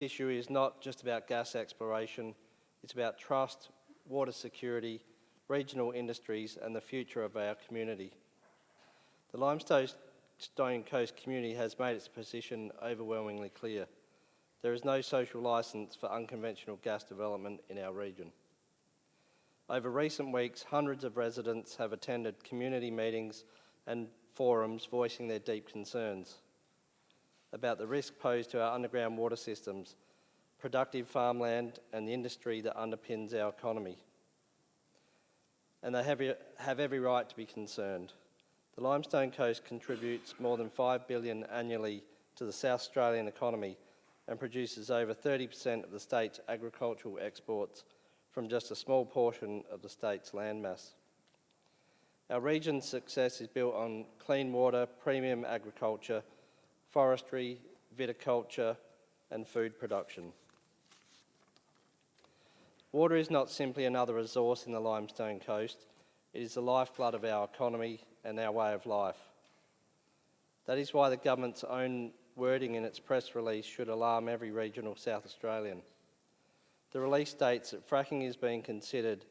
issue is not just about gas exploration, it's about trust, water security, regional industries and the future of our community. The Limestone Coast community has made its position overwhelmingly clear. There is no social licence for unconventional gas development in our region. Over recent weeks, hundreds of residents have attended community meetings and forums voicing their deep concerns about the risk posed to our underground water systems, productive farmland and the industry that underpins our economy. And they have every right to be concerned. The Limestone Coast contributes more than $5 billion annually to the South Australian economy and produces over 30% of the state's agricultural exports from just a small portion of the state's landmass. Our region's success is built on clean water, premium agriculture, forestry, viticulture and food production. Water is not simply another resource in the Limestone Coast, it is the lifeblood of our economy and our way of life. That is why the government's own wording in its press release should alarm every regional South Australian. The release states that fracking is being considered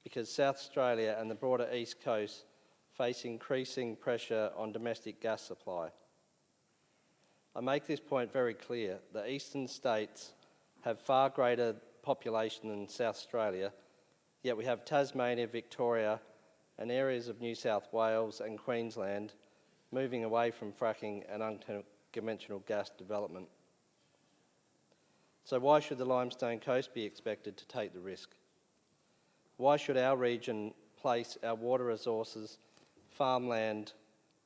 because South Australia and the broader East Coast face increasing pressure on domestic gas supply. I make this point very clear. The eastern states have far greater population than South Australia, yet we have Tasmania, Victoria and areas of New South Wales and Queensland moving away from fracking and unconventional gas development. So why should the Limestone Coast be expected to take the risk? Why should our region place our water resources, farmland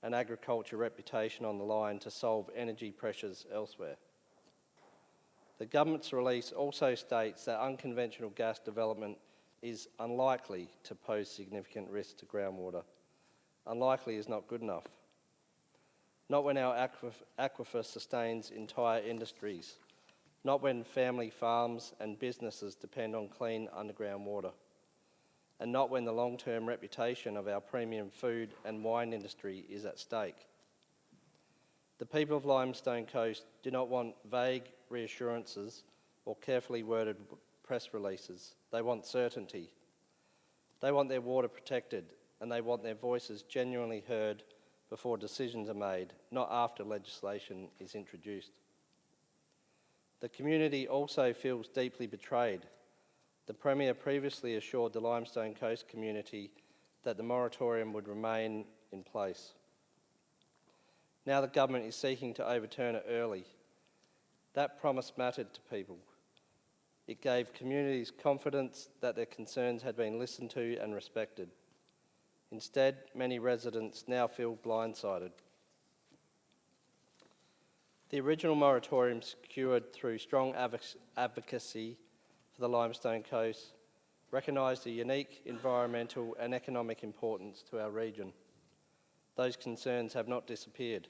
and agriculture reputation on the line to solve energy pressures elsewhere? The government's release also states that unconventional gas development is unlikely to pose significant risk to groundwater. Unlikely is not good enough. Not when our aquifer sustains entire industries, not when family farms and businesses depend on clean underground water, and not when the long-term reputation of our premium food and wine industry is at stake. The people of Limestone Coast do not want vague reassurances or carefully worded press releases. They want certainty. They want their water protected and they want their voices genuinely heard before decisions are made, not after legislation is introduced. The community also feels deeply betrayed. The Premier previously assured the Limestone Coast community that the moratorium would remain in place. Now the government is seeking to overturn it early. That promise mattered to people. It gave communities confidence that their concerns had been listened to and respected. Instead, many residents now feel blindsided. The original moratorium, secured through strong advocacy for the Limestone Coast, recognised the unique environmental and economic importance to our region. Those concerns have not disappeared.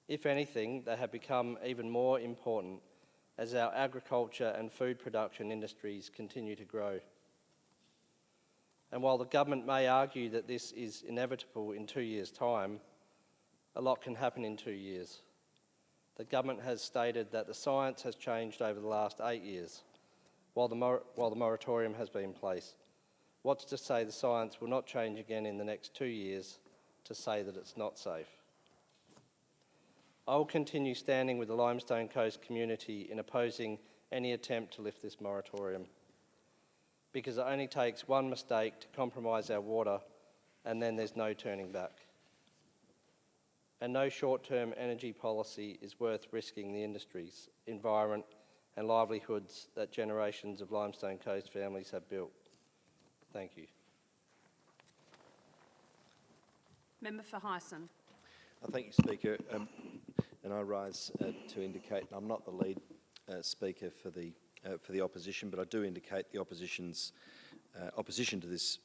If anything, they have become even more important as our agriculture and food production industries continue to grow. And while the government may argue that this is inevitable in 2 years' time, a lot can happen in 2 years. The government has stated that the science has changed over the last 8 years, while the moratorium has been in place. What's to say the science will not change again in the next 2 years to say that it's not safe? I will continue standing with the Limestone Coast community in opposing any attempt to lift this moratorium, because it only takes one mistake to compromise our water and then there's no turning back. And no short-term energy policy is worth risking the industries, environment and livelihoods that generations of Limestone Coast families have built. Thank you. Member for Hyson. Thank you, Speaker. And I rise to indicate I'm not the lead speaker for the opposition, but I do indicate the opposition's opposition to this